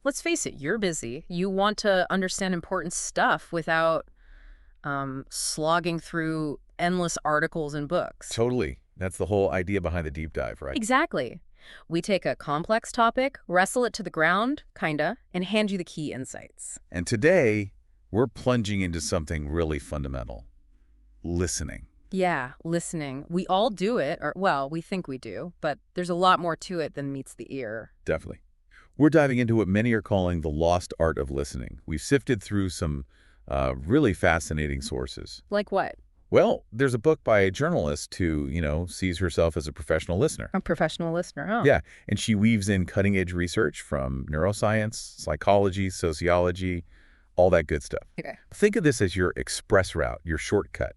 Let's face it, you're busy. You want to understand important stuff without slogging through endless articles and books. Totally. That's the whole idea behind the deep dive, right? Exactly. We take a complex topic, wrestle it to the ground, kinda, and hand you the key insights. And today, we're plunging into something really fundamental: listening. Yeah, listening. We all do it, or, well, we think we do, but there's a lot more to it than meets the ear. Definitely. We're diving into what many are calling the lost art of listening. We've sifted through some really fascinating sources. Like what? Well, there's a book by a journalist who, sees herself as a professional listener. A professional listener, huh? Yeah, and she weaves in cutting-edge research from neuroscience, psychology, sociology, all that good stuff. Okay. Think of this as your express route, your shortcut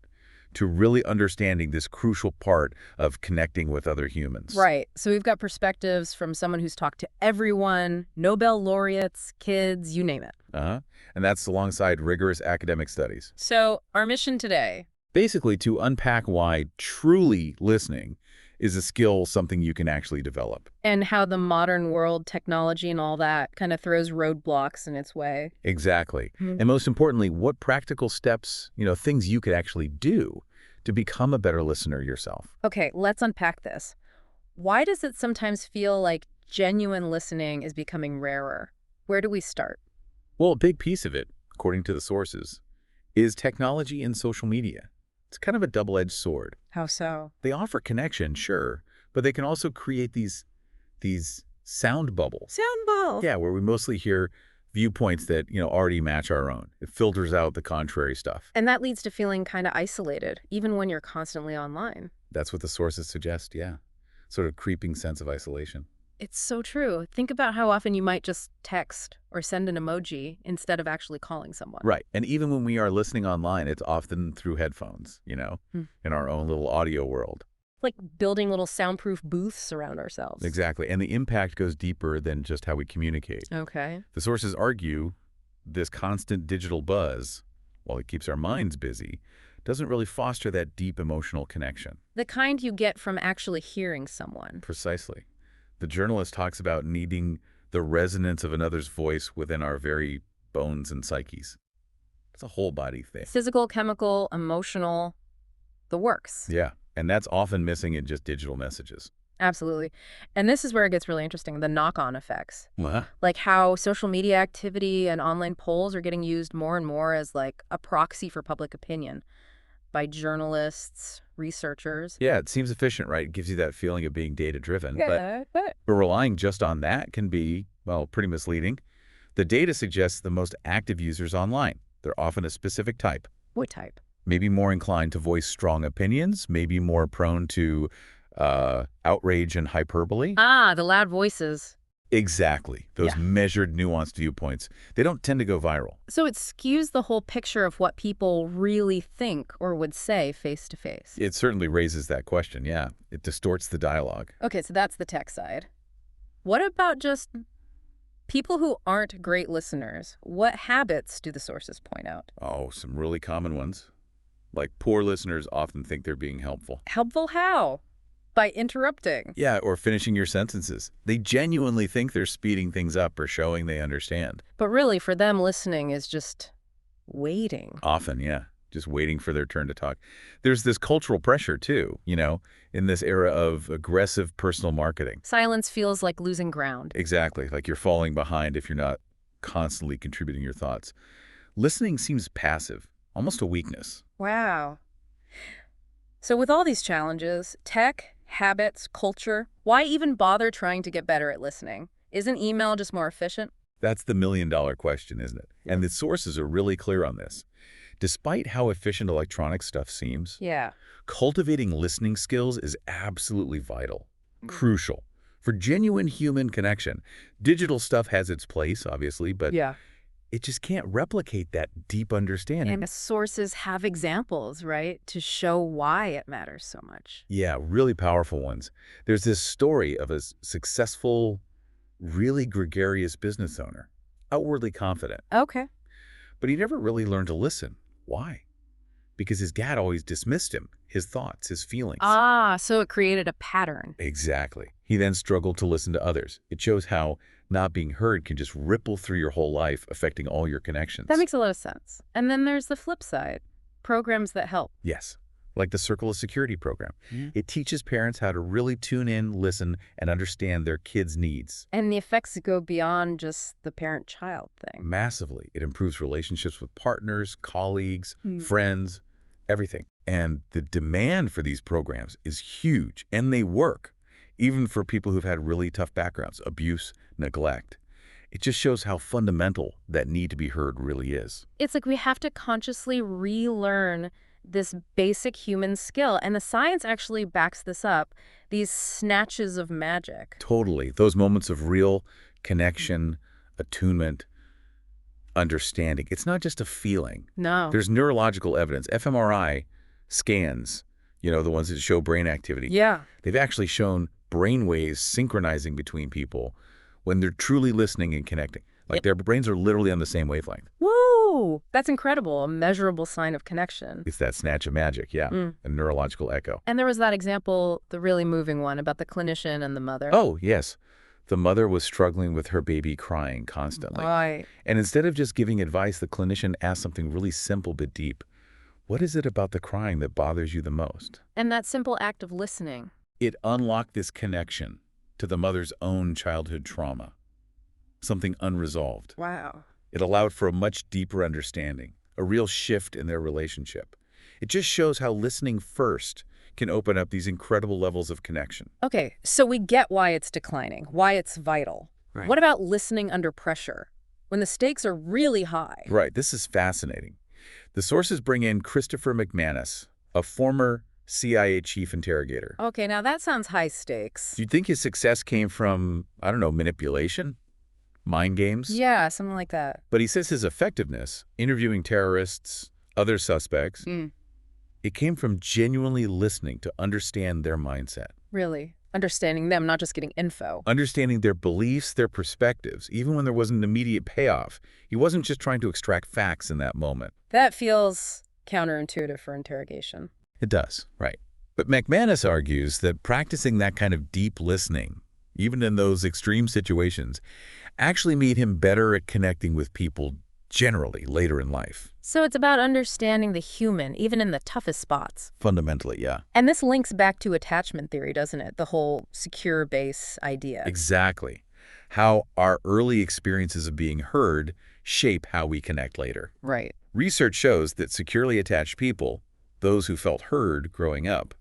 to really understanding this crucial part of connecting with other humans. Right. So we've got perspectives from someone who's talked to everyone, Nobel laureates, kids, you name it. Uh-huh. And that's alongside rigorous academic studies. So our mission today. Basically, to unpack why truly listening is a skill, something you can actually develop. And how the modern world, technology and all that kind of throws roadblocks in its way. Exactly. Mhm. And most importantly, what practical steps, things you could actually do to become a better listener yourself. Okay, let's unpack this. Why does it sometimes feel like genuine listening is becoming rarer? Where do we start? Well, a big piece of it, according to the sources, is technology and social media. It's kind of a double-edged sword. How so? They offer connection, sure, but they can also create these sound bubbles. Sound ball. Yeah, where we mostly hear viewpoints that, already match our own. It filters out the contrary stuff. And that leads to feeling kind of isolated, even when you're constantly online. That's what the sources suggest, yeah. Sort of creeping sense of isolation. It's so true. Think about how often you might just text or send an emoji instead of actually calling someone. Right. And even when we are listening online, it's often through headphones, Hmm. in our own little audio world. Like building little soundproof booths around ourselves. Exactly. And the impact goes deeper than just how we communicate. Okay. The sources argue this constant digital buzz, while it keeps our minds busy, doesn't really foster that deep emotional connection. The kind you get from actually hearing someone. Precisely. The journalist talks about needing the resonance of another's voice within our very bones and psyches. It's a whole body thing. Physical, chemical, emotional, the works. Yeah. And that's often missing in just digital messages. Absolutely. And this is where it gets really interesting, the knock-on effects. What? Like how social media activity and online polls are getting used more and more as like a proxy for public opinion by journalists, researchers. Yeah, it seems efficient, right? It gives you that feeling of being data-driven. But But relying just on that can be, well, pretty misleading. The data suggests the most active users online. They're often a specific type. what type? Maybe more inclined to voice strong opinions, maybe more prone to outrage and hyperbole. Ah, the loud voices. Exactly. Those Yeah. measured, nuanced viewpoints. They don't tend to go viral. So it skews the whole picture of what people really think or would say face to face. It certainly raises that question, yeah. It distorts the dialogue. Okay, so that's the tech side. What about just people who aren't great listeners? What habits do the sources point out? Oh, some really common ones. Like poor listeners often think they're being helpful. Helpful how? By interrupting. Yeah, or finishing your sentences. They genuinely think they're speeding things up or showing they understand. But really, for them, listening is just waiting. Often, yeah, just waiting for their turn to talk. There's this cultural pressure, too, in this era of aggressive personal marketing. Silence feels like losing ground. Exactly, like you're falling behind if you're not constantly contributing your thoughts. Listening seems passive, almost a weakness. Wow. So with all these challenges, tech, habits, culture, why even bother trying to get better at listening? Isn't email just more efficient? That's the million-dollar question, isn't it? And the sources are really clear on this. Despite how efficient electronic stuff seems, Yeah. cultivating listening skills is absolutely vital, Mm. crucial, for genuine human connection. Digital stuff has its place, obviously, but Yeah. it just can't replicate that deep understanding. And the sources have examples, right, to show why it matters so much. Yeah, really powerful ones. There's this story of a successful, really gregarious business owner, outwardly confident, Okay. but he never really learned to listen. Why? because his dad always dismissed him, his thoughts, his feelings. Ah, so it created a pattern. Exactly. He then struggled to listen to others. It shows how not being heard can just ripple through your whole life, affecting all your connections. That makes a lot of sense. And then there's the flip side, programs that help. Yes. Like the Circle of Security program. Mhm. It teaches parents how to really tune in, listen, and understand their kids' needs. And the effects go beyond just the parent-child thing. Massively. It improves relationships with partners, colleagues, Mm. friends, everything. And the demand for these programs is huge, and they work, even for people who've had really tough backgrounds, abuse, neglect. It just shows how fundamental that need to be heard really is. It's like we have to consciously relearn this basic human skill. And the science actually backs this up, these snatches of magic. Totally. Those moments of real connection, attunement, understanding. It's not just a feeling. No. There's neurological evidence. fMRI scans, the ones that show brain activity. Yeah. They've actually shown brain waves synchronizing between people when they're truly listening and connecting. Like their brains are literally on the same wavelength. Woo! That's incredible. A measurable sign of connection. It's that snatch of magic, yeah, a neurological echo. And there was that example, the really moving one, about the clinician and the mother. Oh, yes. The mother was struggling with her baby crying constantly. Right. And instead of just giving advice, the clinician asked something really simple but deep. What is it about the crying that bothers you the most? And that simple act of listening. It unlocked this connection to the mother's own childhood trauma, something unresolved. Wow. It allowed for a much deeper understanding, a real shift in their relationship. It just shows how listening first can open up these incredible levels of connection. Okay, so we get why it's declining, why it's vital. Right. What about listening under pressure, when the stakes are really high? Right, this is fascinating. The sources bring in Christopher McManus, a former CIA chief interrogator. Okay, now that sounds high stakes. Do you think his success came from, manipulation? Mind games? Yeah, something like that. But he says his effectiveness, interviewing terrorists, other suspects, it came from genuinely listening to understand their mindset. Really. Understanding them, not just getting info. Understanding their beliefs, their perspectives, even when there wasn't an immediate payoff. He wasn't just trying to extract facts in that moment. That feels counterintuitive for interrogation. It does, right. But McManus argues that practicing that kind of deep listening, even in those extreme situations, actually made him better at connecting with people generally later in life. So it's about understanding the human, even in the toughest spots. Fundamentally, yeah. And this links back to attachment theory, doesn't it? The whole secure base idea. Exactly. How our early experiences of being heard shape how we connect later. Right. Research shows that securely attached people, those who felt heard growing up,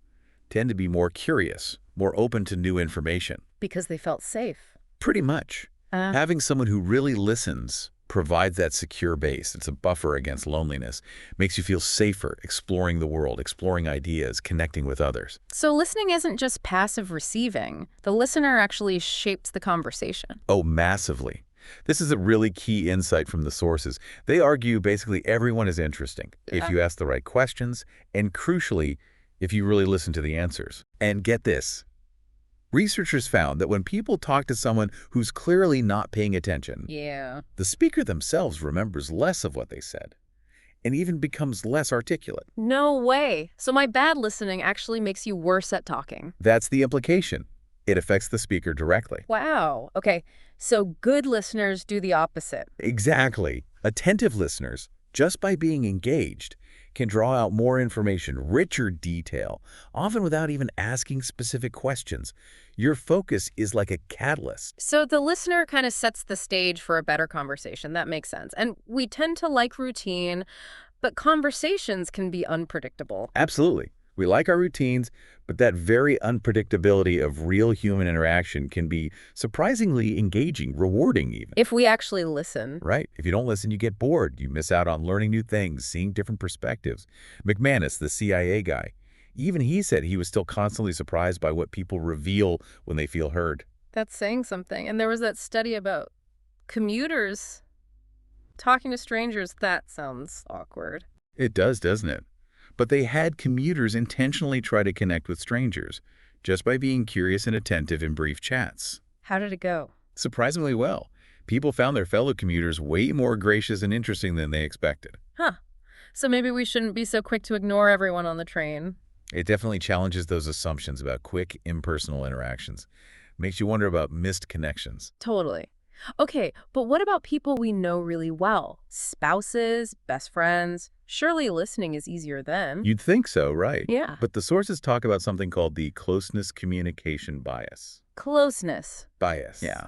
tend to be more curious, more open to new information. Because they felt safe. Pretty much. Having someone who really listens provides that secure base. It's a buffer against loneliness. Makes you feel safer exploring the world, exploring ideas, connecting with others. So listening isn't just passive receiving. The listener actually shapes the conversation. Oh, massively. This is a really key insight from the sources. They argue basically everyone is interesting if you ask the right questions, and crucially, if you really listen to the answers. And get this. Researchers found that when people talk to someone who's clearly not paying attention, the speaker themselves remembers less of what they said and even becomes less articulate. No way. So my bad listening actually makes you worse at talking. That's the implication. It affects the speaker directly. Wow. Okay. So good listeners do the opposite. Exactly. Attentive listeners, just by being engaged, can draw out more information, richer detail, often without even asking specific questions. Your focus is like a catalyst. So the listener kind of sets the stage for a better conversation. That makes sense. And we tend to like routine, but conversations can be unpredictable. Absolutely. We like our routines, but that very unpredictability of real human interaction can be surprisingly engaging, rewarding even. If we actually listen. Right. If you don't listen, you get bored. You miss out on learning new things, seeing different perspectives. McManus, the CIA guy, even he said he was still constantly surprised by what people reveal when they feel heard. That's saying something. And there was that study about commuters talking to strangers. That sounds awkward. It does, doesn't it? But they had commuters intentionally try to connect with strangers, just by being curious and attentive in brief chats. How did it go? Surprisingly well. People found their fellow commuters way more gracious and interesting than they expected. Huh. So maybe we shouldn't be so quick to ignore everyone on the train. It definitely challenges those assumptions about quick, impersonal interactions. Makes you wonder about missed connections. Totally. Okay, but what about people we know really well? Spouses, best friends? Surely listening is easier then. You'd think so, right? Yeah. But the sources talk about something called the closeness communication bias. Closeness. Bias. Yeah.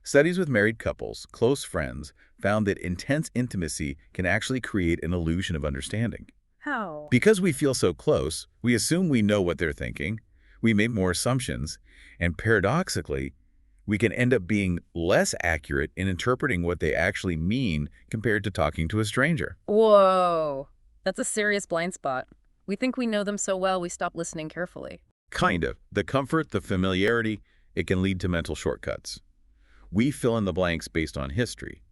Studies with married couples, close friends, found that intense intimacy can actually create an illusion of understanding. How? Because we feel so close, we assume we know what they're thinking, we make more assumptions, and paradoxically, we can end up being less accurate in interpreting what they actually mean compared to talking to a stranger. Whoa. That's a serious blind spot. We think we know them so well we stop listening carefully. Kind of. The comfort, the familiarity, it can lead to mental shortcuts. We fill in the blanks based on history,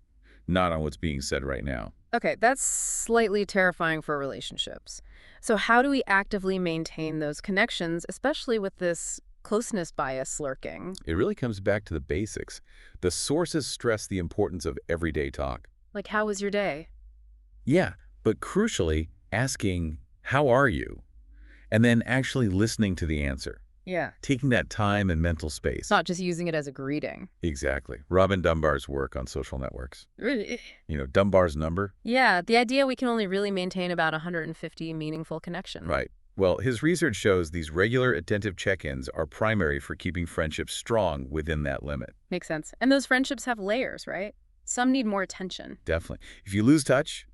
not on what's being said right now. Okay, that's slightly terrifying for relationships. So how do we actively maintain those connections, especially with this closeness bias lurking? It really comes back to the basics. The sources stress the importance of everyday talk. Like, how was your day? Yeah, but crucially, asking, "How are you?" and then actually listening to the answer. Yeah. Taking that time and mental space. Not just using it as a greeting. Exactly. Robin Dunbar's work on social networks. Dunbar's number? Yeah, the idea we can only really maintain about 150 meaningful connections. Right. Well, his research shows these regular attentive check-ins are primary for keeping friendships strong within that limit. Makes sense. And those friendships have layers, right? Some need more attention. Definitely. If you lose touch,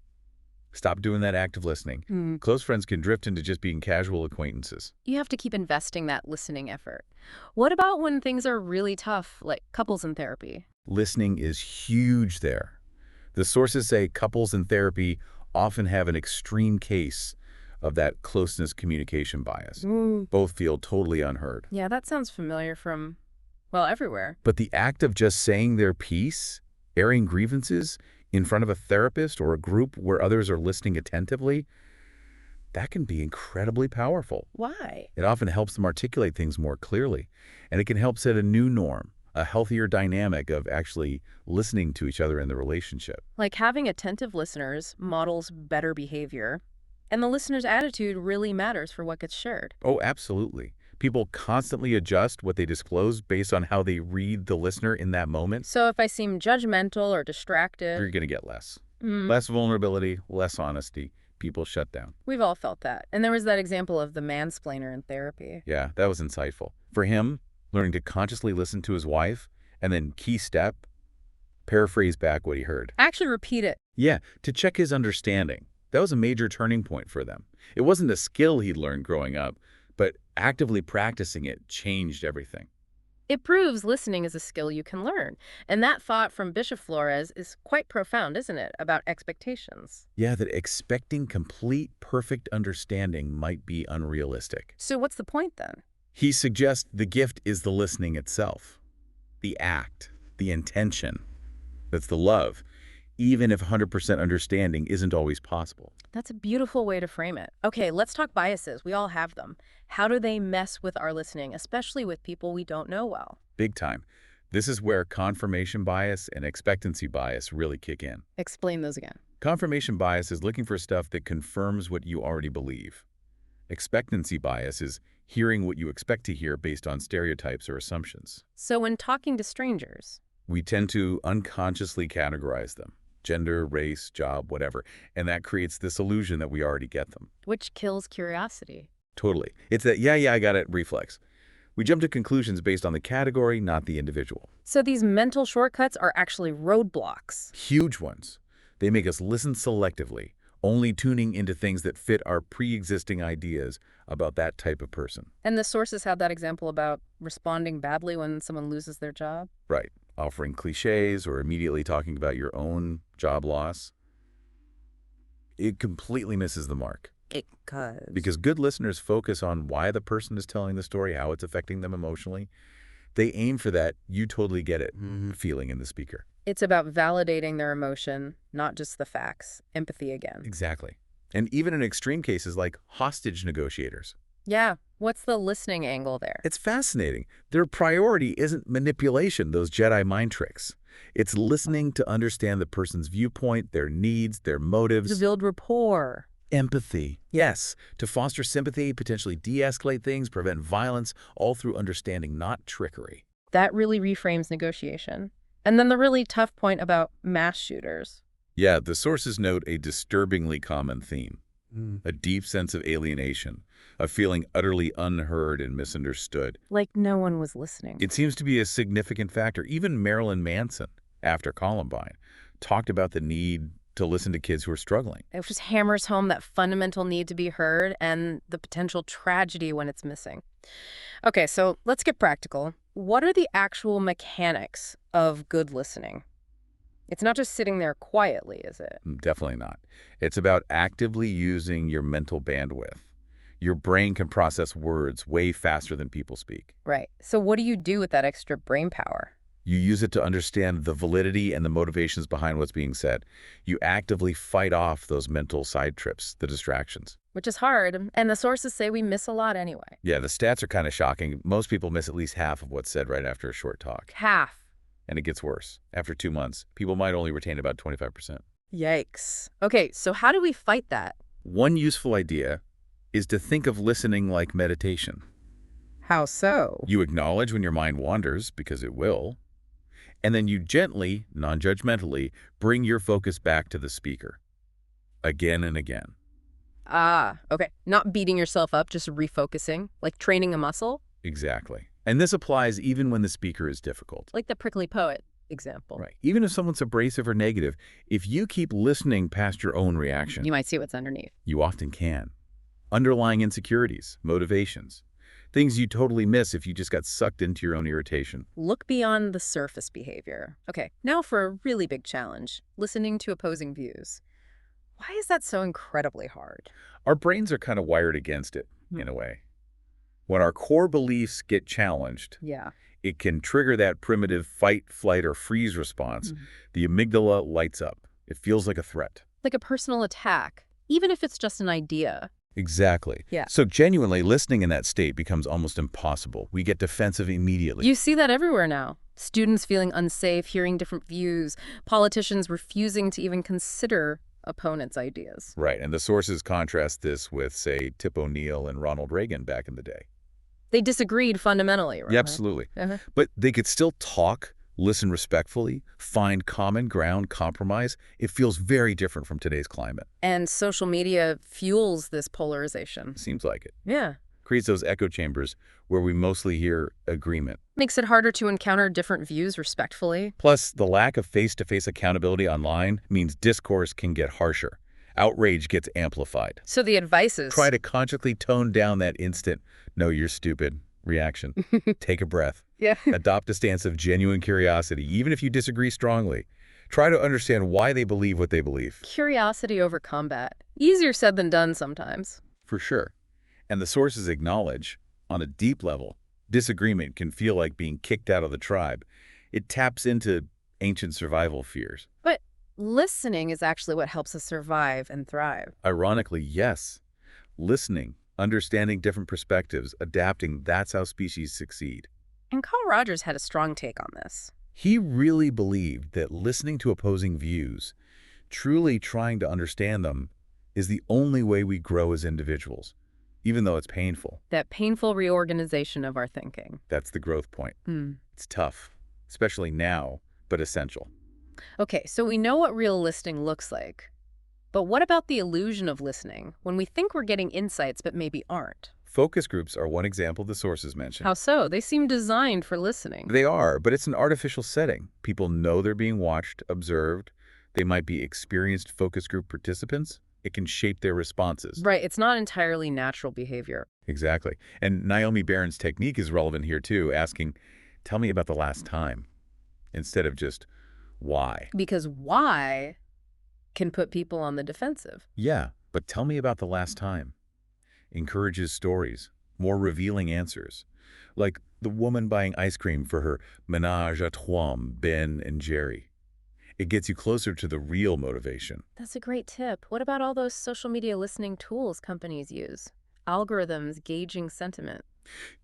stop doing that active listening. Close friends can drift into just being casual acquaintances. You have to keep investing that listening effort. What about when things are really tough, like couples in therapy? Listening is huge there. The sources say couples in therapy often have an extreme case of that closeness communication bias. Both feel totally unheard. Yeah, that sounds familiar from, well, everywhere. But the act of just saying their piece, airing grievances in front of a therapist or a group where others are listening attentively, that can be incredibly powerful. Why? It often helps them articulate things more clearly, and it can help set a new norm, a healthier dynamic of actually listening to each other in the relationship. Like having attentive listeners models better behavior, and the listener's attitude really matters for what gets shared. Oh, absolutely. People constantly adjust what they disclose based on how they read the listener in that moment. So if I seem judgmental or distracted, You're going to get less. Less vulnerability, less honesty. People shut down. we've all felt that. And there was that example of the mansplainer in therapy. Yeah, that was insightful. For him, learning to consciously listen to his wife, and then key step, paraphrase back what he heard. Actually repeat it. Yeah, to check his understanding. That was a major turning point for them. It wasn't a skill he'd learned growing up, but actively practicing it changed everything. It proves listening is a skill you can learn. And that thought from Bishop Flores is quite profound, isn't it, about expectations? Yeah, that expecting complete, perfect understanding might be unrealistic. So what's the point then? He suggests the gift is the listening itself, the act, the intention. That's the love, even if 100% understanding isn't always possible. That's a beautiful way to frame it. Okay, let's talk biases. We all have them. How do they mess with our listening, especially with people we don't know well? Big time. This is where confirmation bias and expectancy bias really kick in. Explain those again. Confirmation bias is looking for stuff that confirms what you already believe. Expectancy bias is hearing what you expect to hear based on stereotypes or assumptions. So when talking to strangers, We tend to unconsciously categorize them. Gender, race, job, whatever. And that creates this illusion that we already get them. which kills curiosity. Totally. It's that, yeah, I got it reflex. We jump to conclusions based on the category, not the individual. So these mental shortcuts are actually roadblocks. Huge ones. They make us listen selectively, only tuning into things that fit our pre-existing ideas about that type of person. And the sources have that example about responding badly when someone loses their job. Right. Offering cliches or immediately talking about your own job loss. It completely misses the mark. Because good listeners focus on why the person is telling the story, how it's affecting them emotionally. They aim for that "you totally get it" feeling in the speaker. It's about validating their emotion, not just the facts. Empathy again. Exactly. And even in extreme cases like hostage negotiators. Yeah, what's the listening angle there? It's fascinating. Their priority isn't manipulation, those Jedi mind tricks. It's listening to understand the person's viewpoint, their needs, their To motives. build rapport. Empathy. Yes, to foster sympathy, potentially de-escalate things, prevent violence, all through understanding, not trickery. That really reframes negotiation. And then the really tough point about mass shooters. Yeah, the sources note a disturbingly common theme. A deep sense of alienation, a feeling utterly unheard and misunderstood. Like no one was listening. It seems to be a significant factor. Even Marilyn Manson, after Columbine, talked about the need to listen to kids who are struggling. It just hammers home that fundamental need to be heard and the potential tragedy when it's missing. Okay, so let's get practical. What are the actual mechanics of good listening? It's not just sitting there quietly, is it? Definitely not. It's about actively using your mental bandwidth. Your brain can process words way faster than people speak. Right. So what do you do with that extra brain power? You use it to understand the validity and the motivations behind what's being said. You actively fight off those mental side trips, the distractions. Which is hard, and the sources say we miss a lot anyway. Yeah, the stats are kind of shocking. Most people miss at least half of what's said right after a short talk. Half. And it gets worse. After 2 months, people might only retain about 25%. Yikes. Okay, so how do we fight that? One useful idea is to think of listening like meditation. How so? You acknowledge when your mind wanders, because it will, and then you gently, non-judgmentally, bring your focus back to the speaker. Again and again. Ah, okay. Not beating yourself up, just refocusing, like training a muscle, Exactly. And this applies even when the speaker is difficult. like the prickly poet example. Right. Even if someone's abrasive or negative, if you keep listening past your own reaction, You might see what's underneath. you often can. Underlying insecurities, motivations, things you totally miss if you just got sucked into your own irritation. Look beyond the surface behavior. Okay, now for a really big challenge, listening to opposing views. Why is that so incredibly hard? Our brains are kind of wired against it, in a way. When our core beliefs get challenged, Yeah. it can trigger that primitive fight, flight, or freeze response. The amygdala lights up. It feels like a threat. Like a personal attack, even if it's just an idea. Exactly. Yeah. So genuinely listening in that state becomes almost impossible. We get defensive immediately. You see that everywhere now. Students feeling unsafe, hearing different views, politicians refusing to even consider opponents' ideas. Right, and the sources contrast this with, say, Tip O'Neill and Ronald Reagan back in the day. They disagreed fundamentally, right? Yeah, absolutely. Uh-huh. But they could still talk, listen respectfully, find common ground, compromise. It feels very different from today's climate. And social media fuels this polarization. Seems like it. Yeah. Creates those echo chambers where we mostly hear agreement. Makes it harder to encounter different views respectfully. Plus, the lack of face-to-face accountability online means discourse can get harsher. Outrage gets amplified. So the advice is... Try to consciously tone down that instant, "No, you're stupid" reaction. Take a breath. Yeah. Adopt a stance of genuine curiosity, even if you disagree strongly. Try to understand why they believe what they believe. Curiosity over combat. Easier said than done sometimes. For sure. And the sources acknowledge, on a deep level, disagreement can feel like being kicked out of the tribe. It taps into ancient survival fears. But listening is actually what helps us survive and thrive. Ironically, yes. Listening, understanding different perspectives, adapting, that's how species succeed. And Carl Rogers had a strong take on this. He really believed that listening to opposing views, truly trying to understand them, is the only way we grow as individuals, even though it's painful. That painful reorganization of our thinking. That's the growth point. It's tough, especially now, but essential. Okay, so we know what real listening looks like. But what about the illusion of listening, when we think we're getting insights but maybe aren't? Focus groups are one example the sources mentioned. How so? They seem designed for listening. They are, but it's an artificial setting. People know they're being watched, observed. They might be experienced focus group participants. It can shape their responses. Right, it's not entirely natural behavior. Exactly. And Naomi Barron's technique is relevant here too, asking, "Tell me about the last time," instead of just, "Why?" Because why can put people on the defensive. Yeah, but tell me about the last time. Encourages stories, more revealing answers. Like the woman buying ice cream for her ménage à trois, Ben and Jerry. It gets you closer to the real motivation. That's a great tip. What about all those social media listening tools companies use? Algorithms gauging sentiment.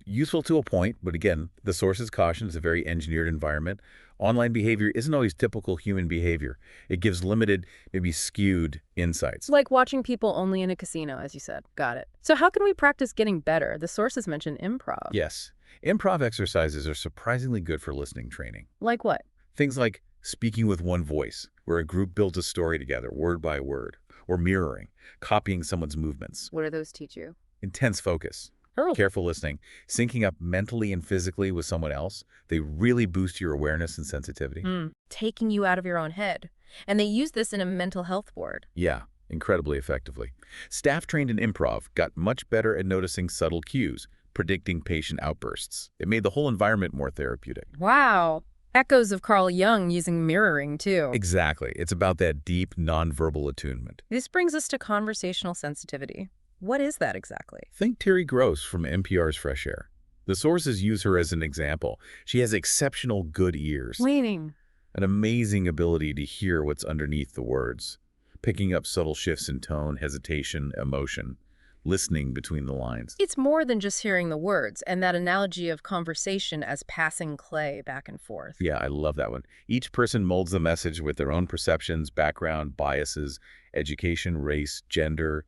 Useful to a point, but again, the sources caution it's a very engineered environment. Online behavior isn't always typical human behavior. It gives limited, maybe skewed insights. It's like watching people only in a casino, as you said. Got it. So how can we practice getting better? The sources mention improv. Yes, improv exercises are surprisingly good for listening training. Like what? Things like speaking with one voice, where a group builds a story together, word by word, or mirroring, copying someone's movements. What do those teach you? Intense focus, Oh. careful listening, syncing up mentally and physically with someone else. They really boost your awareness and sensitivity. Taking you out of your own head. And they use this in a mental health board. Yeah, incredibly effectively. Staff trained in improv got much better at noticing subtle cues, predicting patient outbursts. It made the whole environment more therapeutic. Wow. Echoes of Carl Jung using mirroring, too. Exactly. It's about that deep, nonverbal attunement. This brings us to conversational sensitivity. What is that exactly? Think Terry Gross from NPR's Fresh Air. The sources use her as an example. She has exceptional good ears, Waiting. an amazing ability to hear what's underneath the words, picking up subtle shifts in tone, hesitation, emotion, listening between the lines. It's more than just hearing the words, and that analogy of conversation as passing clay back and forth. Yeah, I love that one. Each person molds the message with their own perceptions, background, biases, education, race, gender,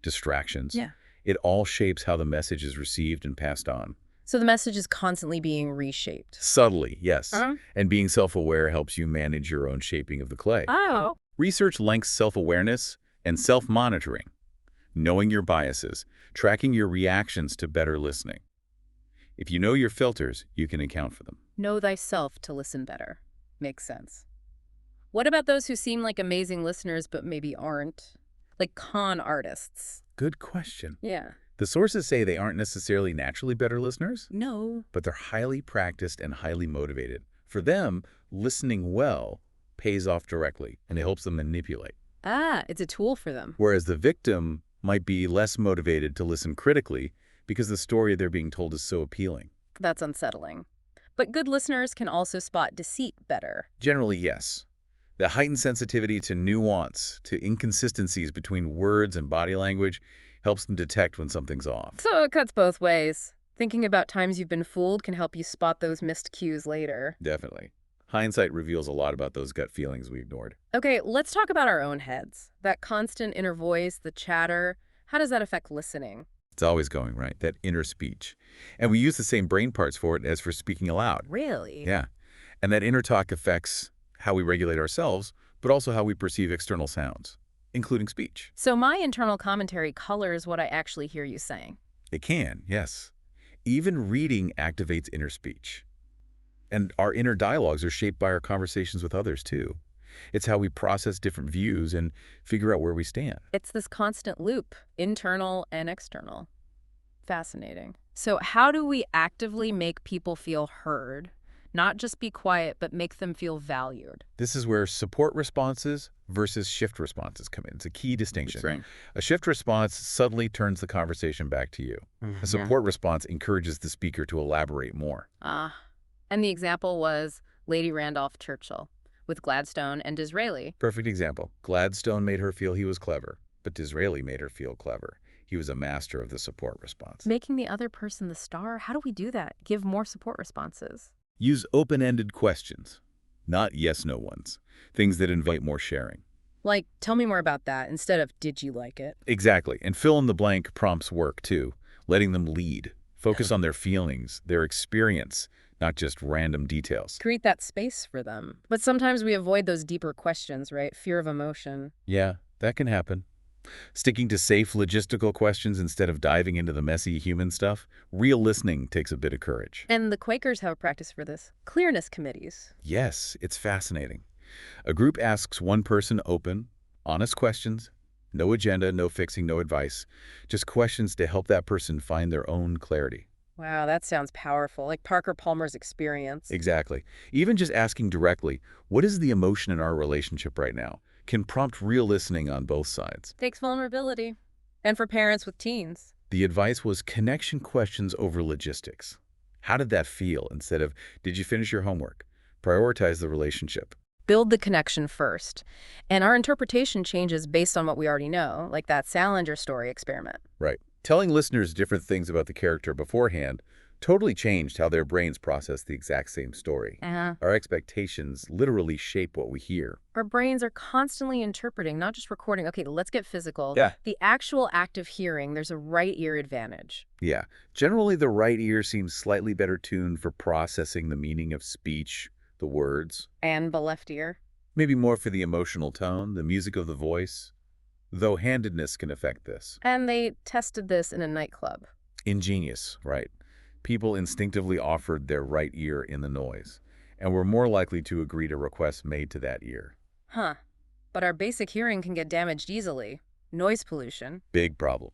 distractions. Yeah. It all shapes how the message is received and passed on. So the message is constantly being reshaped. Subtly, yes. Uh-huh. And being self-aware helps you manage your own shaping of the clay. Oh. Research links self-awareness and self-monitoring, knowing your biases, tracking your reactions to better listening. If you know your filters, you can account for them. Know thyself to listen better. Makes sense. What about those who seem like amazing listeners but maybe aren't? Like con artists. Good question. Yeah. The sources say they aren't necessarily naturally better listeners, No. but they're highly practiced and highly motivated. For them, listening well pays off directly, and it helps them manipulate. Ah, it's a tool for them. Whereas the victim might be less motivated to listen critically because the story they're being told is so appealing. That's unsettling. But good listeners can also spot deceit better. Generally, yes. The heightened sensitivity to nuance, to inconsistencies between words and body language, helps them detect when something's off. So it cuts both ways. Thinking about times you've been fooled can help you spot those missed cues later. Definitely. Hindsight reveals a lot about those gut feelings we ignored. Okay, let's talk about our own heads. That constant inner voice, the chatter, how does that affect listening? It's always going, right? That inner speech. And we use the same brain parts for it as for speaking aloud. Really? Yeah. And that inner talk affects how we regulate ourselves, but also how we perceive external sounds, including speech. So my internal commentary colors what I actually hear you saying. It can, yes. Even reading activates inner speech. And our inner dialogues are shaped by our conversations with others, too. It's how we process different views and figure out where we stand. It's this constant loop, internal and external. Fascinating. So how do we actively make people feel heard? Not just be quiet, but make them feel valued. This is where support responses versus shift responses come in. It's a key distinction. A shift response suddenly turns the conversation back to you. A support response encourages the speaker to elaborate more. And the example was Lady Randolph Churchill with Gladstone and Disraeli. Perfect example. Gladstone made her feel he was clever, but Disraeli made her feel clever. He was a master of the support response. Making the other person the star? How do we do that? Give more support responses. Use open-ended questions, not yes-no ones. Things that invite more sharing. Like, tell me more about that instead of, did you like it? Exactly. And fill-in-the-blank prompts work, too. Letting them lead. Focus on their feelings, their experience, not just random details. Create that space for them. But sometimes we avoid those deeper questions, right? Fear of emotion. Yeah, that can happen. Sticking to safe logistical questions instead of diving into the messy human stuff, real listening takes a bit of courage. And the Quakers have a practice for this. Clearness committees. Yes, it's fascinating. A group asks one person open, honest questions, no agenda, no fixing, no advice, just questions to help that person find their own clarity. Wow, that sounds powerful, like Parker Palmer's experience. Exactly. Even just asking directly, what is the emotion in our relationship right now, can prompt real listening on both sides. Takes vulnerability. And for parents with teens. The advice was connection questions over logistics. How did that feel instead of, did you finish your homework? Prioritize the relationship. Build the connection first. And our interpretation changes based on what we already know, like that Salinger story experiment. Right. Telling listeners different things about the character beforehand totally changed how their brains process the exact same story. Uh, Our expectations literally shape what we hear. our brains are constantly interpreting, not just recording. Okay, let's get physical. Yeah. The actual act of hearing, there's a right ear advantage. Yeah. Generally, the right ear seems slightly better tuned for processing the meaning of speech, the words. And the left ear? Maybe more for the emotional tone, the music of the voice. Though handedness can affect this. And they tested this in a nightclub. Ingenious, right? People instinctively offered their right ear in the noise, and were more likely to agree to requests made to that ear. Huh. But our basic hearing can get damaged easily. Noise pollution. Big problem.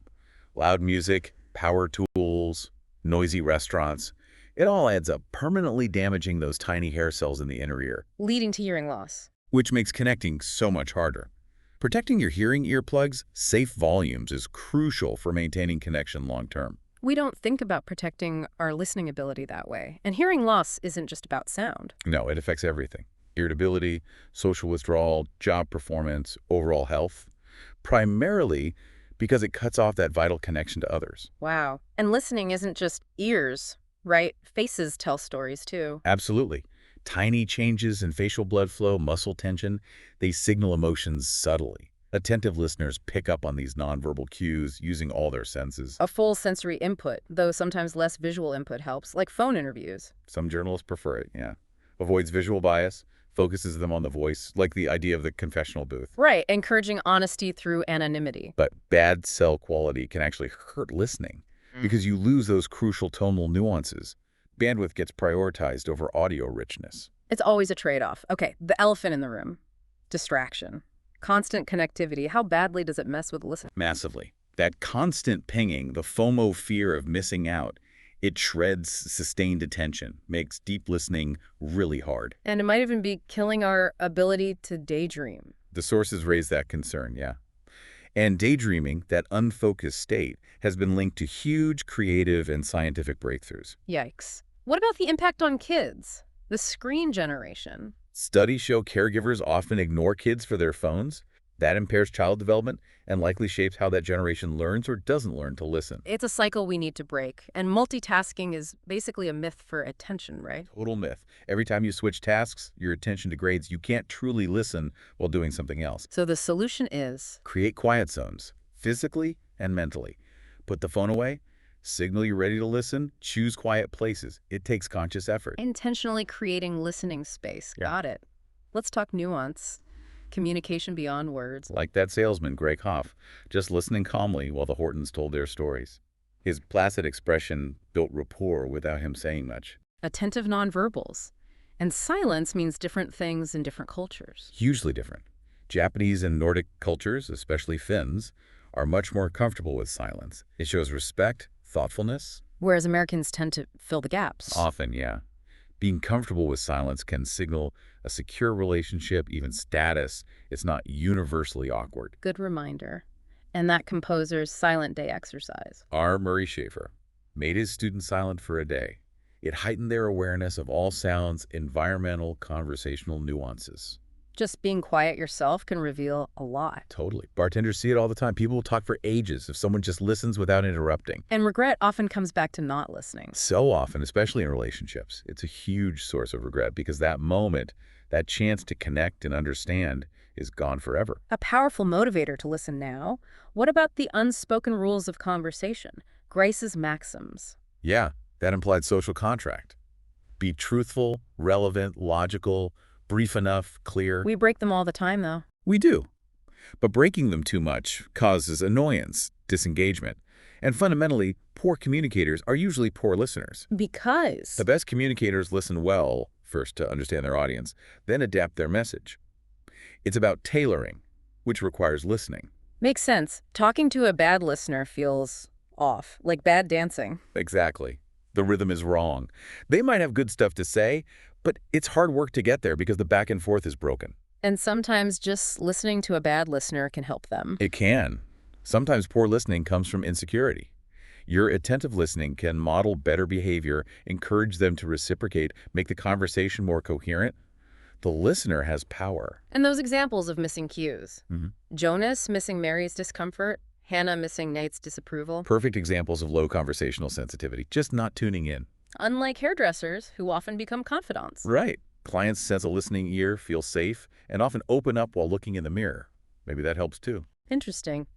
Loud music, power tools, noisy restaurants. It all adds up, permanently damaging those tiny hair cells in the inner ear, Leading to hearing loss. which makes connecting so much harder. Protecting your hearing earplugs, safe volumes, is crucial for maintaining connection long term. We don't think about protecting our listening ability that way. And hearing loss isn't just about sound. No, it affects everything. Irritability, social withdrawal, job performance, overall health. Primarily because it cuts off that vital connection to others. Wow. And listening isn't just ears, right? Faces tell stories too. Absolutely. Tiny changes in facial blood flow, muscle tension, they signal emotions subtly. Attentive listeners pick up on these nonverbal cues using all their senses. A full sensory input, though sometimes less visual input helps, like phone interviews. Some journalists prefer it, yeah. Avoids visual bias, focuses them on the voice, like the idea of the confessional booth. Right, encouraging honesty through anonymity. But bad cell quality can actually hurt listening because you lose those crucial tonal nuances. Bandwidth gets prioritized over audio richness. It's always a trade-off. Okay, the elephant in the room. Distraction. Constant connectivity. How badly does it mess with listening? Massively. That constant pinging, the FOMO fear of missing out, it shreds sustained attention, makes deep listening really hard. And it might even be killing our ability to daydream. The sources raise that concern, yeah. And daydreaming, that unfocused state, has been linked to huge creative and scientific breakthroughs. Yikes. What about the impact on kids? The screen generation. Studies show caregivers often ignore kids for their phones. That impairs child development and likely shapes how that generation learns or doesn't learn to listen. It's a cycle we need to break. And multitasking is basically a myth for attention, right? Total myth. Every time you switch tasks, your attention degrades. You can't truly listen while doing something else. So the solution is Create quiet zones, physically and mentally. Put the phone away, signal you're ready to listen, choose quiet places. It takes conscious effort. intentionally creating listening space. Yeah. Got it. Let's talk nuance. Communication beyond words. Like that salesman, Greg Hoff, just listening calmly while the Hortons told their stories. His placid expression built rapport without him saying much. Attentive nonverbals. And silence means different things in different cultures. Hugely different. Japanese and Nordic cultures, especially Finns, are much more comfortable with silence. It shows respect, thoughtfulness. Whereas Americans tend to fill the gaps. Often, yeah. Being comfortable with silence can signal a secure relationship, even status. It's not universally awkward. Good reminder. And that composer's silent day exercise. R. Murray Schafer made his students silent for a day. It heightened their awareness of all sounds, environmental, conversational nuances. Just being quiet yourself can reveal a lot. Totally. Bartenders see it all the time. People will talk for ages if someone just listens without interrupting. And regret often comes back to not listening. So often, especially in relationships, it's a huge source of regret because that moment, that chance to connect and understand, is gone forever. A powerful motivator to listen now. What about the unspoken rules of conversation? Grace's maxims. Yeah, that implied social contract. Be truthful, relevant, logical, brief enough, clear. We break them all the time, though. We do. But breaking them too much causes annoyance, disengagement, and fundamentally, poor communicators are usually poor listeners. Because The best communicators listen well, first to understand their audience, then adapt their message. It's about tailoring, which requires listening. makes sense. Talking to a bad listener feels off, like bad dancing. Exactly. The rhythm is wrong. They might have good stuff to say, but it's hard work to get there because the back and forth is broken. And sometimes just listening to a bad listener can help them. It can. Sometimes poor listening comes from insecurity. Your attentive listening can model better behavior, encourage them to reciprocate, make the conversation more coherent. The listener has power. And those examples of missing cues. Mhm. Jonas missing Mary's discomfort, Hannah missing Nate's disapproval. Perfect examples of low conversational sensitivity, just not tuning in. Unlike hairdressers, who often become confidants. Right. Clients sense a listening ear, feel safe, and often open up while looking in the mirror. Maybe that helps too. Interesting.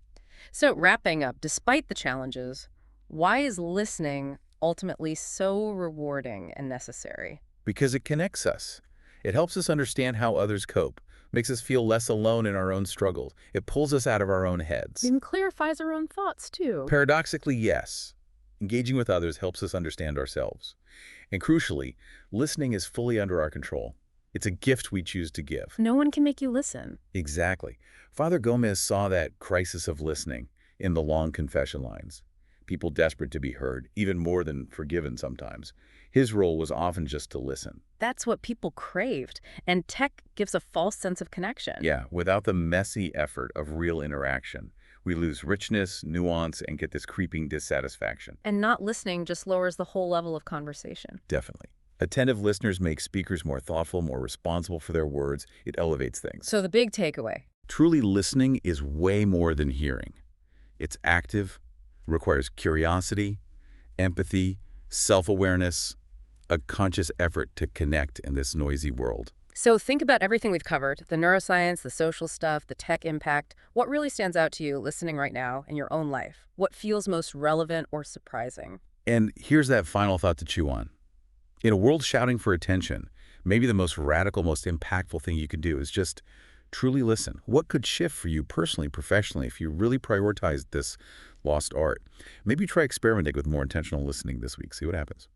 So wrapping up, despite the challenges, why is listening ultimately so rewarding and necessary? Because it connects us. It helps us understand how others cope, makes us feel less alone in our own struggles. It pulls us out of our own heads. It clarifies our own thoughts, too. Paradoxically, yes. Engaging with others helps us understand ourselves. And crucially, listening is fully under our control. It's a gift we choose to give. No one can make you listen. Exactly. Father Gomez saw that crisis of listening in the long confession lines. People desperate to be heard, even more than forgiven sometimes. His role was often just to listen. That's what people craved, and tech gives a false sense of connection. Yeah, without the messy effort of real interaction, we lose richness, nuance, and get this creeping dissatisfaction. And not listening just lowers the whole level of conversation. Definitely. Attentive listeners make speakers more thoughtful, more responsible for their words. It elevates things. So the big takeaway. Truly listening is way more than hearing. It's active, requires curiosity, empathy, self-awareness, a conscious effort to connect in this noisy world. So think about everything we've covered, the neuroscience, the social stuff, the tech impact. What really stands out to you listening right now in your own life? What feels most relevant or surprising? And here's that final thought to chew on. In a world shouting for attention, maybe the most radical, most impactful thing you can do is just truly listen. What could shift for you personally, professionally, if you really prioritized this lost art? Maybe try experimenting with more intentional listening this week. See what happens.